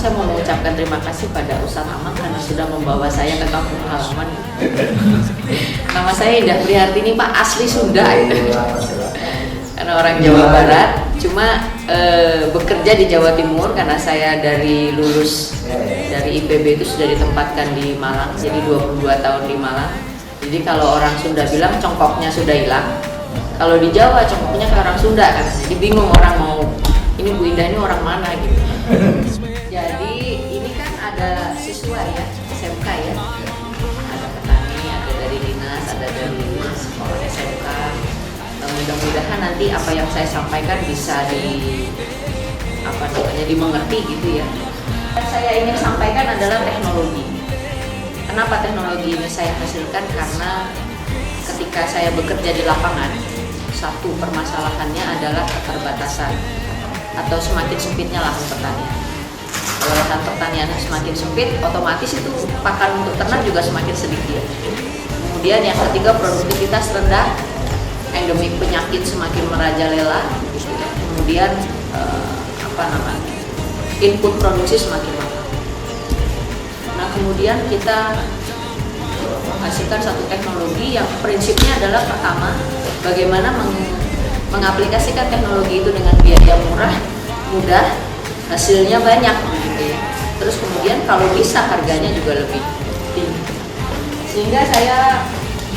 saya mau mengucapkan terima kasih pada Ustadz Ahmad karena sudah membawa saya ke kampung halaman. Nama saya Indah Prihartini Pak, asli Sunda karena orang Jawa Barat, cuma bekerja di Jawa Timur karena saya dari lulus dari IPB itu sudah ditempatkan di Malang, jadi 22 tahun di Malang. Jadi kalau orang Sunda bilang congkoknya sudah hilang, kalau di Jawa congkoknya ke orang Sunda kan, jadi bingung orang mau ini Bu Indah ini orang mana gitu. Jadi ini kan ada siswa ya, SMK ya, ada petani, ada dari dinas, ada dari sekolah SMK. Mudah-mudahan nanti apa yang saya sampaikan bisa dimengerti gitu ya. Yang saya ingin sampaikan adalah teknologi. Kenapa teknologi ini saya hasilkan? Karena ketika saya bekerja di lapangan, satu permasalahannya adalah keterbatasan atau semakin sempitnya lahan pertanian. Kalau lahan pertanian semakin sempit, otomatis itu pakan untuk ternak juga semakin sedikit. Kemudian yang ketiga, produktivitas rendah, endemik penyakit semakin merajalela. Kemudian input produksi semakin mahal. Nah, kemudian kita menghasilkan satu teknologi yang prinsipnya adalah pertama, bagaimana mengaplikasikan teknologi itu dengan biaya murah, mudah, hasilnya banyak gitu ya. Terus kemudian kalau bisa harganya juga lebih tinggi. Sehingga saya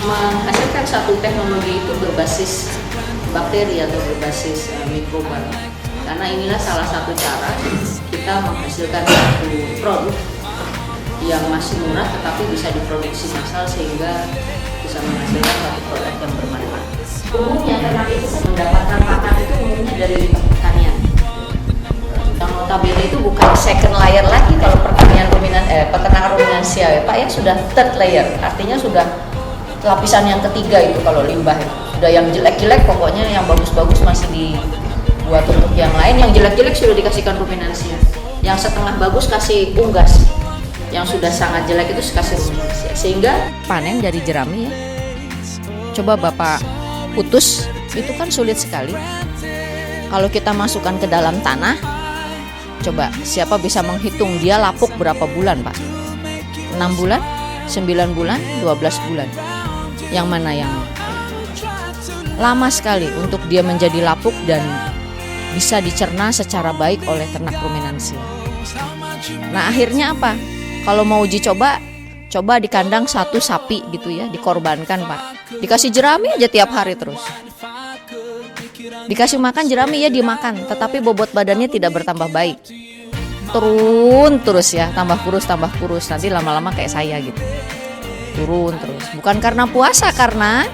menghasilkan satu teknologi itu berbasis bakteri atau berbasis mikroba. Karena inilah salah satu cara kita menghasilkan satu produk yang masih murah tetapi bisa diproduksi massal sehingga bisa menghasilkan satu produk yang bermanfaat. Umumnya ternak itu mendapatkan pakan itu umumnya dari limbah pertanian. Yang notabene itu bukan second layer lagi kalau peternakan ruminansia ya Pak ya, sudah third layer, artinya sudah lapisan yang ketiga itu kalau limbah itu. Sudah yang jelek-jelek pokoknya, yang bagus-bagus masih dibuat untuk yang lain, yang jelek-jelek sudah dikasihkan ruminansia. Yang setengah bagus kasih unggas. Yang sudah sangat jelek itu kasih ruminansia. Sehingga panen dari jerami ya. Coba Bapak putus, itu kan sulit sekali. Kalau kita masukkan ke dalam tanah, coba siapa bisa menghitung dia lapuk berapa bulan Pak? 6 bulan? 9 bulan? 12 bulan? Yang mana yang lama sekali untuk dia menjadi lapuk dan bisa dicerna secara baik oleh ternak ruminansia. Nah akhirnya apa? Kalau mau uji coba di kandang satu sapi gitu ya, dikorbankan Pak. Dikasih jerami aja tiap hari terus. Dikasih makan jerami ya dimakan, tetapi bobot badannya tidak bertambah baik. Turun terus ya, tambah kurus, nanti lama-lama kayak saya gitu. Turun terus. Bukan karena puasa, karena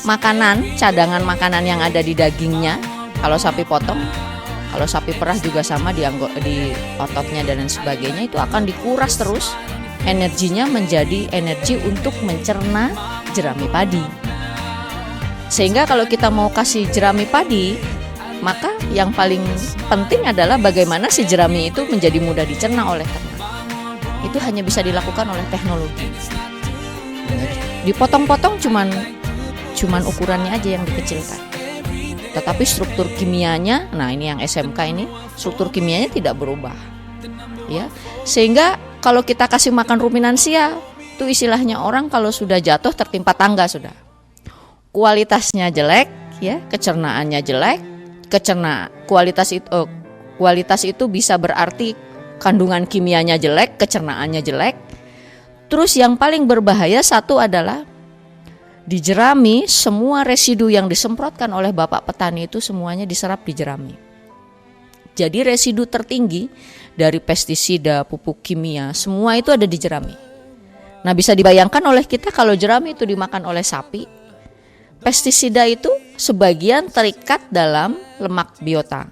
makanan, cadangan makanan yang ada di dagingnya. Kalau sapi potong, kalau sapi perah juga sama di ototnya dan lain sebagainya, itu akan dikuras terus. Energinya menjadi energi untuk mencerna jerami padi. Sehingga kalau kita mau kasih jerami padi, maka yang paling penting adalah bagaimana si jerami itu menjadi mudah dicerna oleh ternak. Itu hanya bisa dilakukan oleh teknologi. Dipotong-potong cuman ukurannya aja yang dikecilkan. Tetapi struktur kimianya, nah ini yang SMK ini, struktur kimianya tidak berubah. Ya. Sehingga kalau kita kasih makan ruminansia, itu istilahnya orang kalau sudah jatuh tertimpa tangga sudah. Kualitasnya jelek, ya, kecernaannya jelek. Kualitas itu bisa berarti kandungan kimianya jelek, kecernaannya jelek. Terus yang paling berbahaya satu adalah di jerami semua residu yang disemprotkan oleh bapak petani itu semuanya diserap di jerami. Jadi residu tertinggi dari pestisida, pupuk kimia, semua itu ada di jerami. Nah bisa dibayangkan oleh kita kalau jerami itu dimakan oleh sapi, pestisida itu sebagian terikat dalam lemak biota.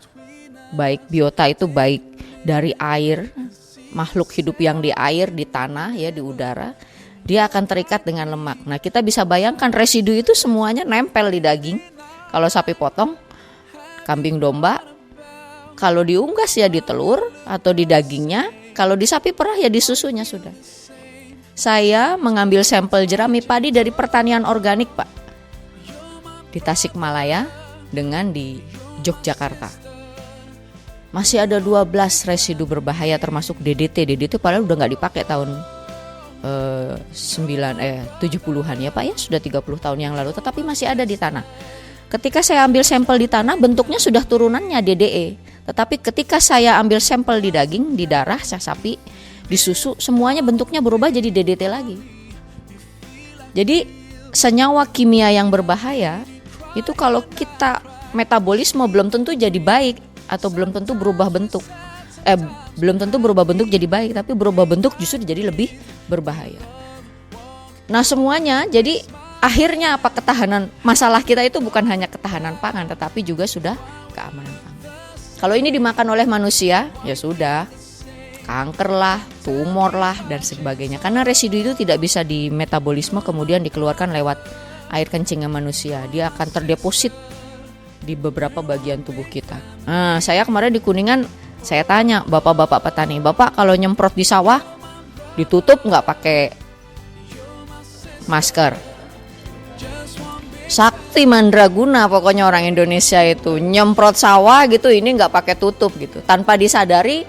Baik biota itu baik dari air, makhluk hidup yang di air, di tanah, ya di udara, dia akan terikat dengan lemak. Nah kita bisa bayangkan residu itu semuanya nempel di daging. Kalau sapi potong, kambing domba, kalau diunggas ya di telur atau di dagingnya, kalau di sapi perah ya di susunya sudah. Saya mengambil sampel jerami padi dari pertanian organik Pak, di Tasikmalaya dengan di Yogyakarta. masih ada 12 residu berbahaya termasuk DDT. DDT padahal udah nggak dipakai tahun 70-an ya Pak ya, sudah 30 tahun yang lalu, tetapi masih ada di tanah. Ketika saya ambil sampel di tanah, bentuknya sudah turunannya DDE. Tetapi ketika saya ambil sampel di daging, di darah sapi, di susu, semuanya bentuknya berubah jadi DDT lagi. Jadi senyawa kimia yang berbahaya itu kalau kita metabolisme belum tentu jadi baik atau belum tentu berubah bentuk. Belum tentu berubah bentuk jadi baik, tapi berubah bentuk justru jadi lebih berbahaya. Nah semuanya, jadi akhirnya apa, ketahanan, masalah kita itu bukan hanya ketahanan pangan, tetapi juga sudah keamanan pangan. Kalau ini dimakan oleh manusia, ya sudah, kanker lah, tumor lah, dan sebagainya. Karena residu itu tidak bisa di metabolisme kemudian dikeluarkan lewat air kencingnya manusia. Dia akan terdeposit di beberapa bagian tubuh kita. Nah, saya kemarin di Kuningan, saya tanya bapak-bapak petani, Bapak kalau nyemprot di sawah ditutup nggak pakai masker? Sakti mandraguna pokoknya orang Indonesia itu, nyemprot sawah gitu ini nggak pakai tutup gitu, tanpa disadari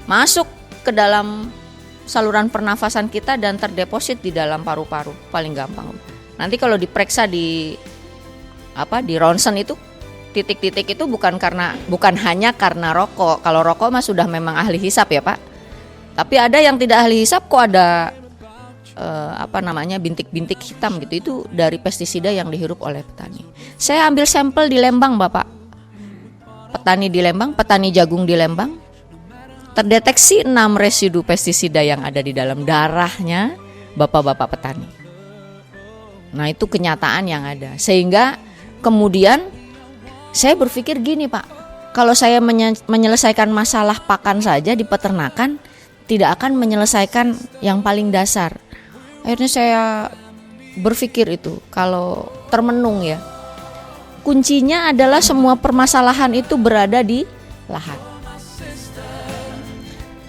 masuk ke dalam saluran pernafasan kita dan terdeposit di dalam paru-paru. Paling gampang nanti kalau diperiksa di ronsen itu, titik-titik itu bukan hanya karena rokok. Kalau rokok mah sudah memang ahli hisap ya Pak. Tapi ada yang tidak ahli hisap kok ada bintik-bintik hitam gitu. Itu dari pestisida yang dihirup oleh petani. Saya ambil sampel di Lembang Bapak. Petani di Lembang, petani jagung di Lembang, terdeteksi 6 residu pestisida yang ada di dalam darahnya bapak-bapak petani. Nah itu kenyataan yang ada. Sehingga kemudian saya berpikir gini Pak, kalau saya menyelesaikan masalah pakan saja di peternakan, tidak akan menyelesaikan yang paling dasar. Akhirnya saya berpikir itu, kalau termenung ya, kuncinya adalah semua permasalahan itu berada di lahan.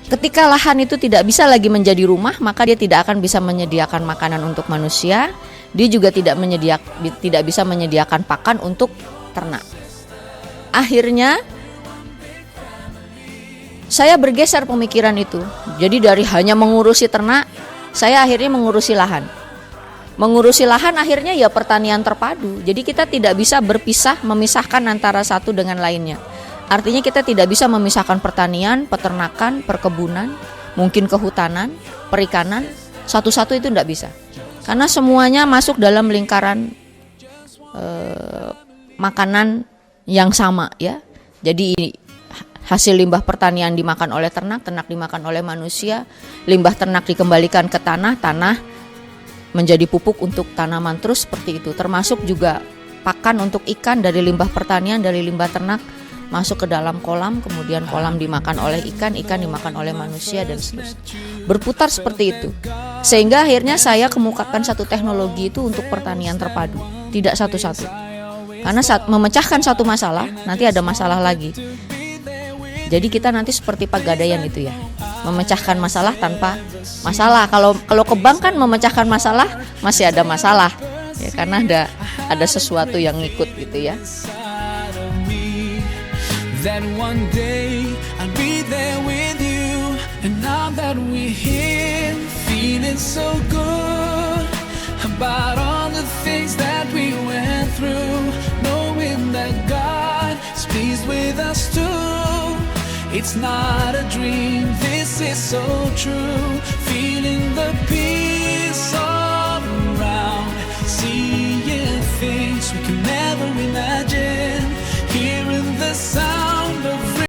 Ketika lahan itu tidak bisa lagi menjadi rumah, maka dia tidak akan bisa menyediakan makanan untuk manusia. Dia juga tidak bisa menyediakan pakan untuk ternak. Akhirnya saya bergeser pemikiran itu. Jadi dari hanya mengurusi ternak, saya akhirnya mengurusi lahan. Mengurusi lahan akhirnya ya pertanian terpadu. Jadi kita tidak bisa memisahkan antara satu dengan lainnya. Artinya kita tidak bisa memisahkan pertanian, peternakan, perkebunan, mungkin kehutanan, perikanan, satu-satu itu tidak bisa. Karena semuanya masuk dalam lingkaran makanan yang sama ya. Jadi hasil limbah pertanian dimakan oleh ternak, ternak dimakan oleh manusia, limbah ternak dikembalikan ke tanah, tanah menjadi pupuk untuk tanaman, terus seperti itu. Termasuk juga pakan untuk ikan dari limbah pertanian, dari limbah ternak masuk ke dalam kolam, kemudian kolam dimakan oleh ikan, ikan dimakan oleh manusia dan seterusnya. Berputar seperti itu. Sehingga akhirnya saya kemukakan satu teknologi itu untuk pertanian terpadu, tidak satu-satu. Karena saat memecahkan satu masalah, nanti ada masalah lagi. Jadi kita nanti seperti Pegadaian itu ya, memecahkan masalah tanpa masalah. Kalau ke bank kan memecahkan masalah masih ada masalah, ya karena ada sesuatu yang ngikut gitu ya. That one day I'll be there with you, and now that we're here, feeling so good about all the things that we went through, knowing that God is pleased with us too. It's not a dream, this is so true, feeling the peace of